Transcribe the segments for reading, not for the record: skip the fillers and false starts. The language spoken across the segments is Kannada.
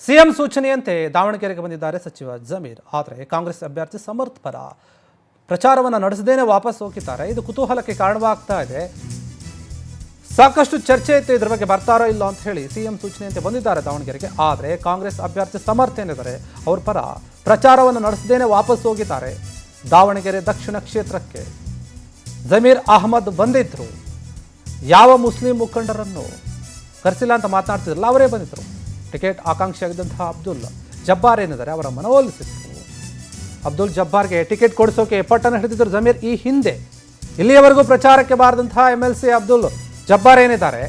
ಸಿಎಂ ಸೂಚನೆಯಂತೆ ದಾವಣಗೆರೆಗೆ ಬಂದಿದ್ದಾರೆ ಸಚಿವ ಜಮೀರ್. ಆದರೆ ಕಾಂಗ್ರೆಸ್ ಅಭ್ಯರ್ಥಿ ಸಮರ್ಥ್ ಪರ ಪ್ರಚಾರವನ್ನು ನಡೆಸದೇನೆ ವಾಪಸ್ ಹೋಗಿದ್ದಾರೆ. ಇದು ಕುತೂಹಲಕ್ಕೆ ಕಾರಣವಾಗ್ತಾ ಇದೆ. ಸಾಕಷ್ಟು ಚರ್ಚೆ ಇತ್ತು ಇದ್ರ ಬಗ್ಗೆ ಬರ್ತಾರೋ ಇಲ್ಲೋ ಅಂತ ಹೇಳಿ ಸಿಎಂ ಸೂಚನೆಯಂತೆ ಬಂದಿದ್ದಾರೆ ದಾವಣಗೆರೆಗೆ. ಆದರೆ ಕಾಂಗ್ರೆಸ್ ಅಭ್ಯರ್ಥಿ ಸಮರ್ಥ್ ಏನಿದ್ದಾರೆ ಅವ್ರ ಪರ ಪ್ರಚಾರವನ್ನು ನಡೆಸದೇನೆ ವಾಪಸ್ ಹೋಗಿದ್ದಾರೆ ದಾವಣಗೆರೆ ದಕ್ಷಿಣ ಕ್ಷೇತ್ರಕ್ಕೆ. ಜಮೀರ್ ಅಹಮದ್ ಬಂದಿದ್ರು. ಯಾವ ಮುಸ್ಲಿಂ ಮುಖಂಡರನ್ನು ಕರೆಸಿಲ್ಲ ಅಂತ ಮಾತನಾಡ್ತಿದ್ರಲ್ಲ ಅವರೇ ಬಂದಿದ್ರು. ಟಿಕೆಟ್ ಆಕಾಂಕ್ಷಿಯಾಗಿದ್ದಂತಹ ಅಬ್ದುಲ್ ಜಬ್ಬಾರ್ ಏನಿದ್ದಾರೆ ಅವರ ಮನವೊಲಿಸಿದ್ರು. ಅಬ್ದುಲ್ ಜಬ್ಬಾರ್ಗೆ ಟಿಕೆಟ್ ಕೊಡಿಸೋಕೆ ಎಫರ್ಟನ್ನು ಹಿಡಿದಿದ್ರು ಜಮೀರ್. ಈ ಹಿಂದೆ ಇಲ್ಲಿಯವರೆಗೂ ಪ್ರಚಾರಕ್ಕೆ ಬಾರದಂತಹ MLC ಅಬ್ದುಲ್ ಜಬ್ಬಾರ್ ಏನಿದ್ದಾರೆ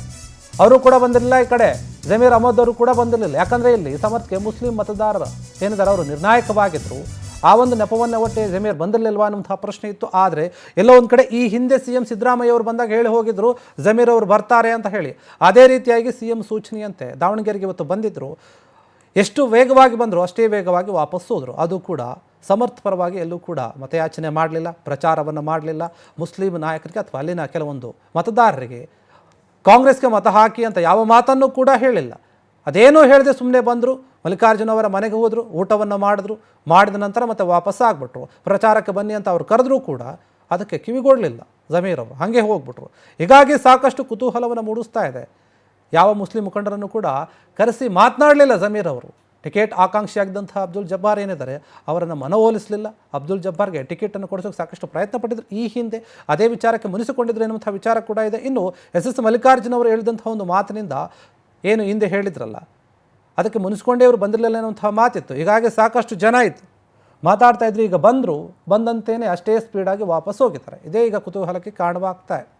ಅವರು ಕೂಡ ಬಂದಿರಲಿಲ್ಲ. ಈ ಕಡೆ ಜಮೀರ್ ಅಹಮದ್ ಅವರು ಕೂಡ ಬಂದಿರಲಿಲ್ಲ. ಯಾಕಂದರೆ ಇಲ್ಲಿ ಸಮರ್ಥ್ಗೆ ಮುಸ್ಲಿಂ ಮತದಾರರು ಏನಿದ್ದಾರೆ ಅವರು ನಿರ್ಣಾಯಕವಾಗಿದ್ದರು. ಆ ಒಂದು ನೆಪವನ್ನೇ ಒಟ್ಟೆ ಜಮೀರ್ ಬಂದಿರಲಿಲ್ವಾ ಅನ್ನುವಂಥ ಪ್ರಶ್ನೆ ಇತ್ತು. ಆದರೆ ಎಲ್ಲೋ ಒಂದು ಕಡೆ ಈ ಹಿಂದೆ CM ಸಿದ್ದರಾಮಯ್ಯ ಅವರು ಬಂದಾಗ ಹೇಳಿ ಹೋಗಿದ್ರು ಜಮೀರ್ ಅವರು ಬರ್ತಾರೆ ಅಂತ ಹೇಳಿ. ಅದೇ ರೀತಿಯಾಗಿ CM ಸೂಚನೆಯಂತೆ ದಾವಣಗೆರೆಗೆ ಇವತ್ತು ಬಂದಿದ್ದರು. ಎಷ್ಟು ವೇಗವಾಗಿ ಬಂದರು ಅಷ್ಟೇ ವೇಗವಾಗಿ ವಾಪಸ್ ಹೋದರು. ಅದು ಕೂಡ ಸಮರ್ಥ ಪರವಾಗಿ ಎಲ್ಲೂ ಕೂಡ ಮತಯಾಚನೆ ಮಾಡಲಿಲ್ಲ, ಪ್ರಚಾರವನ್ನು ಮಾಡಲಿಲ್ಲ. ಮುಸ್ಲಿಂ ನಾಯಕರಿಗೆ ಅಥವಾ ಅಲ್ಲಿನ ಕೆಲವೊಂದು ಮತದಾರರಿಗೆ ಕಾಂಗ್ರೆಸ್ಗೆ ಮತ ಹಾಕಿ ಅಂತ ಯಾವ ಮಾತನ್ನು ಕೂಡ ಹೇಳಿಲ್ಲ. ಅದೇನೂ ಹೇಳಿದೆ ಸುಮ್ಮನೆ ಬಂದರು. ಮಲ್ಲಿಕಾರ್ಜುನ ಅವರ ಮನೆಗೆ ಹೋದರು, ಊಟವನ್ನು ಮಾಡಿದ ನಂತರ ಮತ್ತೆ ವಾಪಸ್ ಆಗಿಬಿಟ್ರು. ಪ್ರಚಾರಕ್ಕೆ ಬನ್ನಿ ಅಂತ ಅವ್ರು ಕರೆದ್ರೂ ಕೂಡ ಅದಕ್ಕೆ ಕಿವಿಗೊಡಲಿಲ್ಲ ಜಮೀರ್ ಅವರು, ಹಾಗೆ ಹೋಗ್ಬಿಟ್ರು. ಹೀಗಾಗಿ ಸಾಕಷ್ಟು ಕುತೂಹಲವನ್ನು ಮೂಡಿಸ್ತಾ ಇದೆ. ಯಾವ ಮುಸ್ಲಿಂ ಮುಖಂಡರನ್ನು ಕೂಡ ಕರೆಸಿ ಮಾತನಾಡಲಿಲ್ಲ ಜಮೀರ್ ಅವರು. ಟಿಕೆಟ್ ಆಕಾಂಕ್ಷಿಯಾಗಿದ್ದಂಥ ಅಬ್ದುಲ್ ಜಬ್ಬಾರ್ ಏನಿದ್ದಾರೆ ಅವರನ್ನು ಮನವೊಲಿಸಲಿಲ್ಲ. ಅಬ್ದುಲ್ ಜಬ್ಬಾರ್ಗೆ ಟಿಕೆಟನ್ನು ಕೊಡಿಸೋಕೆ ಸಾಕಷ್ಟು ಪ್ರಯತ್ನ ಪಟ್ಟಿದ್ರು. ಈ ಹಿಂದೆ ಅದೇ ವಿಚಾರಕ್ಕೆ ಮುನಿಸಿಕೊಂಡಿದ್ರು ಎನ್ನುವಂಥ ವಿಚಾರ ಕೂಡ ಇದೆ. ಇನ್ನು SS ಮಲ್ಲಿಕಾರ್ಜುನ ಅವರು ಹೇಳಿದಂಥ ಒಂದು ಮಾತಿನಿಂದ ಏನು ಹಿಂದೆ ಹೇಳಿದ್ರಲ್ಲ ಅದಕ್ಕೆ ಮುನಿಸ್ಕೊಂಡೇ ಅವರು ಬಂದಿರಲಿಲ್ಲ ಅನ್ನುವಂಥ ಮಾತಿತ್ತು. ಹೀಗಾಗಿ ಸಾಕಷ್ಟು ಜನ ಇತ್ತು ಮಾತಾಡ್ತಾ ಇದ್ರು. ಈಗ ಬಂದಂತೇನೆ ಅಷ್ಟೇ ಸ್ಪೀಡಾಗಿ ವಾಪಸ್ ಹೋಗಿದ್ದಾರೆ. ಇದೇ ಈಗ ಕುತೂಹಲಕ್ಕೆ ಕಾರಣವಾಗ್ತಾ ಇದೆ.